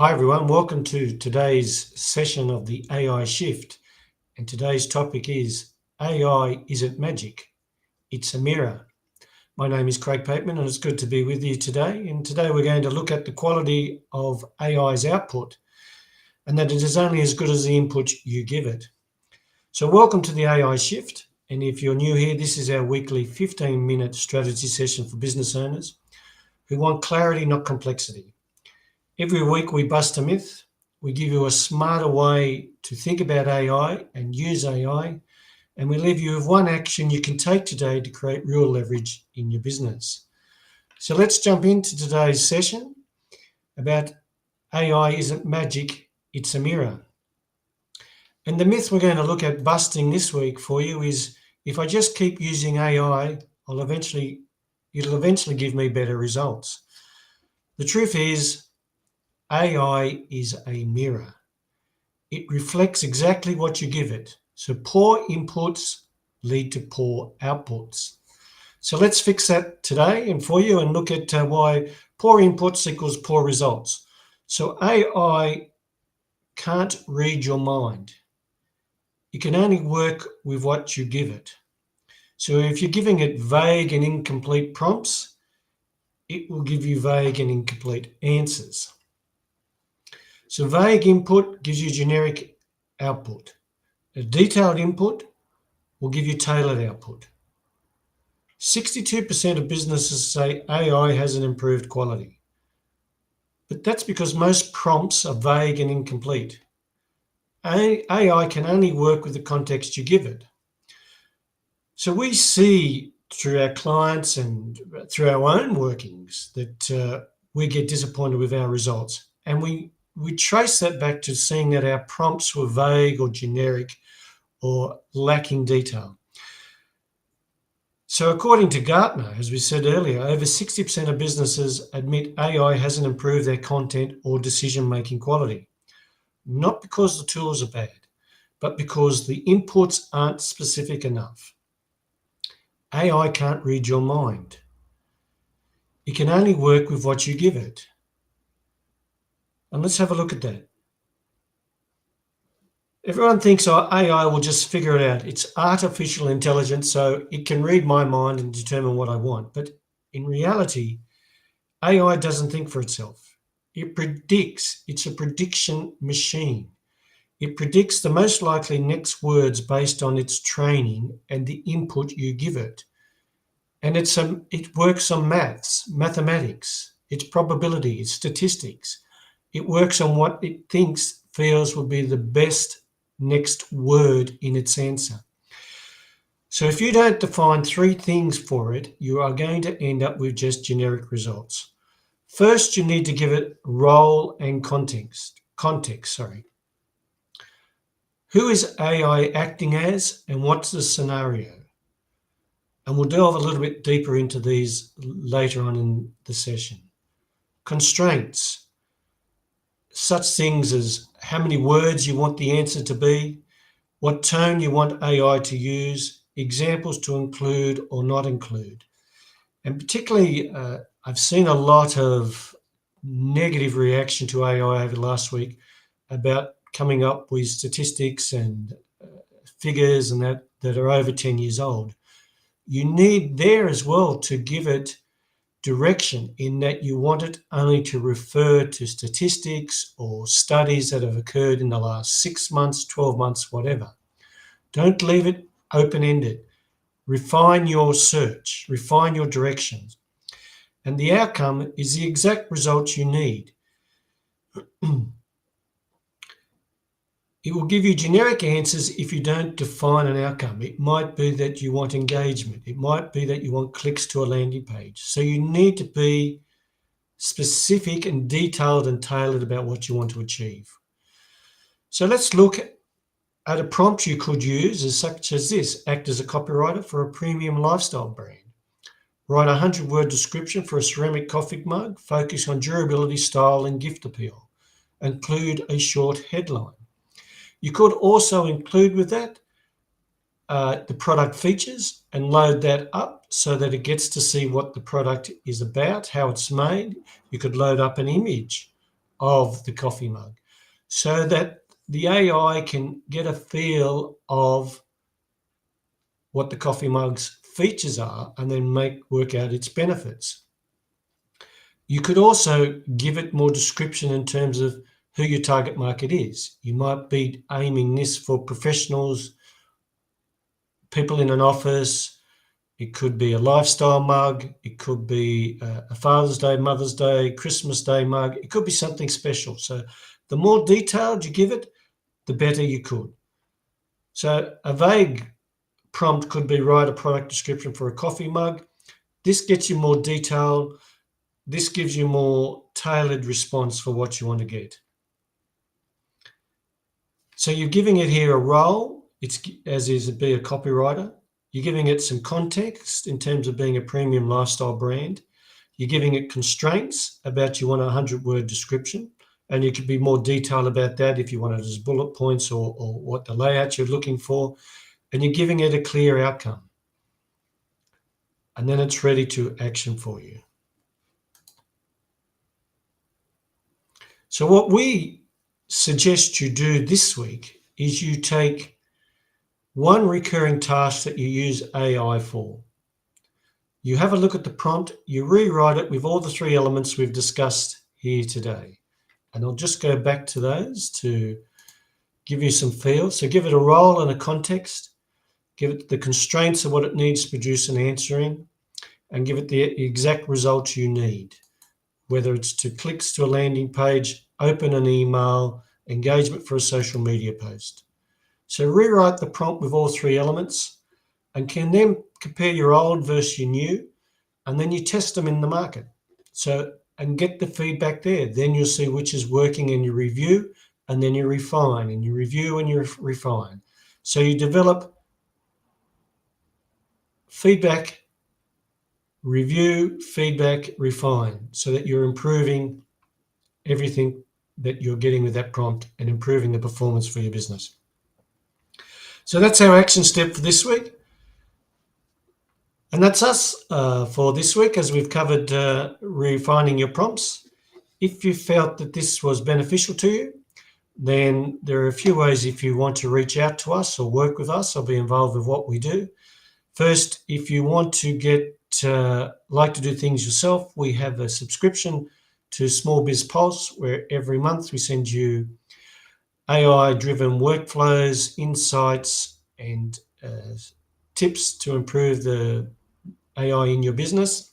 Hi everyone, welcome to today's session of the AI Shift. And today's topic is AI isn't magic, it's a mirror. My name is Craig Pateman and it's good to be with you today. And today we're going to look at the quality of AI's output and that it is only as good as the input you give it. So welcome to the AI Shift. And if you're new here, this is our weekly 15-minute strategy session for business owners who want clarity, not complexity. Every week we bust a myth, we give you a smarter way to think about AI and use AI, and we leave you with one action you can take today to create real leverage in your business. So let's jump into today's session about AI isn't magic, it's a mirror. And the myth we're going to look at busting this week for you is if I just keep using AI, it'll eventually give me better results. The truth is, AI is a mirror. It reflects exactly what you give it. So poor inputs lead to poor outputs. So let's fix that today and for you and look at why poor inputs equals poor results. So AI can't read your mind. It can only work with what you give it. So if you're giving it vague and incomplete prompts, it will give you vague and incomplete answers. So vague input gives you generic output. A detailed input will give you tailored output. 62% of businesses say AI hasn't improved quality. But that's because most prompts are vague and incomplete. AI can only work with the context you give it. So we see through our clients and through our own workings that we get disappointed with our results. And we trace that back to seeing that our prompts were vague or generic or lacking detail. So according to Gartner, as we said earlier, over 60% of businesses admit AI hasn't improved their content or decision-making quality. Not because the tools are bad, but because the inputs aren't specific enough. AI can't read your mind. It can only work with what you give it. And let's have a look at that. Everyone thinks AI will just figure it out. It's artificial intelligence, so it can read my mind and determine what I want. But in reality, AI doesn't think for itself. It predicts. It's a prediction machine. It predicts the most likely next words based on its training and the input you give it. And it works on mathematics, its probability, its statistics. It works on what it feels will be the best next word in its answer. So if you don't define three things for it, you are going to end up with just generic results. First, you need to give it role and context. Who is AI acting as and what's the scenario? And we'll delve a little bit deeper into these later on in the session. Constraints, such things as how many words you want the answer to be, what tone you want AI to use, examples to include or not include. And particularly, I've seen a lot of negative reaction to AI over the last week about coming up with statistics and figures and that are over 10 years old. You need there as well to give it direction in that you want it only to refer to statistics or studies that have occurred in the last 6 months, 12 months, whatever. Don't leave it open-ended. Refine your search, refine your directions. And the outcome is the exact result you need. It will give you generic answers if you don't define an outcome. It might be that you want engagement. It might be that you want clicks to a landing page. So you need to be specific and detailed and tailored about what you want to achieve. So let's look at a prompt you could use such as this. Act as a copywriter for a premium lifestyle brand. Write a 100-word description for a ceramic coffee mug. Focus on durability, style, and gift appeal. Include a short headline. You could also include with that the product features and load that up so that it gets to see what the product is about, how it's made. You could load up an image of the coffee mug so that the AI can get a feel of what the coffee mug's features are and then work out its benefits. You could also give it more description in terms of who your target market is. You might be aiming this for professionals, people in an office. It could be a lifestyle mug. It could be a Father's Day, Mother's Day, Christmas Day mug. It could be something special. So the more detailed you give it, the better you could. So a vague prompt could be write a product description for a coffee mug. This gets you more detailed. This gives you more tailored response for what you want to get. So you're giving it here a role, as is to be a copywriter. You're giving it some context in terms of being a premium lifestyle brand. You're giving it constraints about you want a 100-word description, and you could be more detailed about that if you want it as bullet points or what the layout you're looking for, and you're giving it a clear outcome. And then it's ready to action for you. So what we suggest you do this week is you take one recurring task that you use AI for. You have a look at the prompt, you rewrite it with all the 3 elements we've discussed here today. And I'll just go back to those to give you some feel. So give it a role and a context, give it the constraints of what it needs to produce an answer in, and give it the exact results you need, whether it's to clicks to a landing page, open an email, engagement for a social media post. So rewrite the prompt with all 3 elements and can then compare your old versus your new, and then you test them in the market. So, and get the feedback there. Then you'll see which is working and you review, and then you refine, and you review and you refine. So you develop feedback, review, feedback, refine, so that you're improving everything that you're getting with that prompt and improving the performance for your business. So that's our action step for this week. And that's us for this week, as we've covered refining your prompts. If you felt that this was beneficial to you, then there are a few ways if you want to reach out to us or work with us or be involved with what we do. First, if you want to like to do things yourself, we have a subscription to Small Biz Pulse, where every month we send you AI-driven workflows, insights, and tips to improve the AI in your business.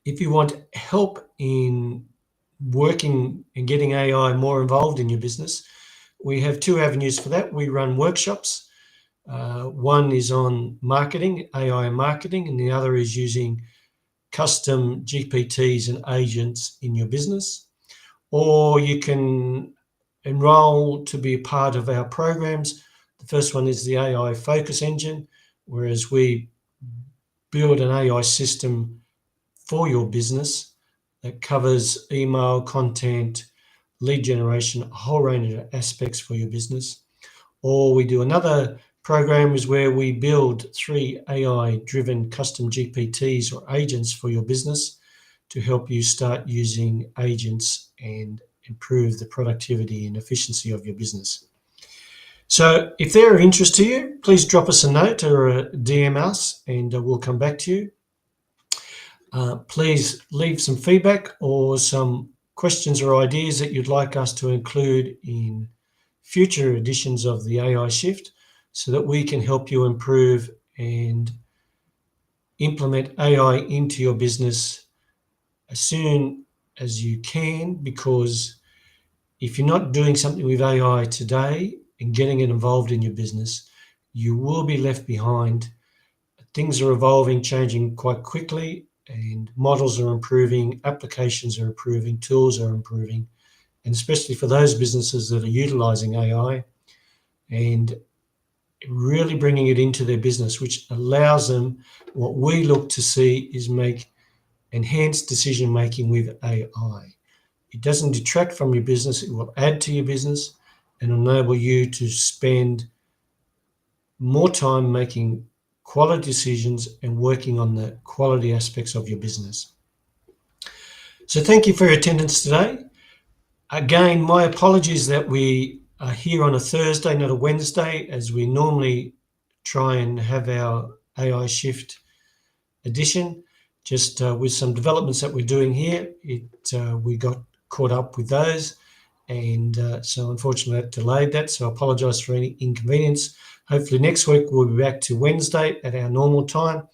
If you want help in working and getting AI more involved in your business, we have 2 avenues for that. We run workshops. One is on marketing, AI marketing, and the other is using custom GPTs and agents in your business. Or you can enroll to be a part of our programs. The first one is the AI Focus Engine, whereas we build an AI system for your business that covers email, content, lead generation, a whole range of aspects for your business. Or we do another program is where we build 3 AI-driven custom GPTs or agents for your business to help you start using agents and improve the productivity and efficiency of your business. So if they're of interest to you, please drop us a note or a DM us and we'll come back to you. Please leave some feedback or some questions or ideas that you'd like us to include in future editions of the AI Shift so that we can help you improve and implement AI into your business as soon as you can, because if you're not doing something with AI today and getting it involved in your business, you will be left behind. Things are evolving, changing quite quickly, and models are improving, applications are improving, tools are improving, and especially for those businesses that are utilizing AI and really bringing it into their business, which allows them, what we look to see is make enhanced decision making with AI. It doesn't detract from your business, it will add to your business and enable you to spend more time making quality decisions and working on the quality aspects of your business. So thank you for your attendance today. Again, my apologies that we are here on a Thursday, not a Wednesday, as we normally try and have our AI Shift edition. Just with some developments that we're doing here, we got caught up with those, and so unfortunately that delayed that. So I apologise for any inconvenience. Hopefully next week we'll be back to Wednesday at our normal time.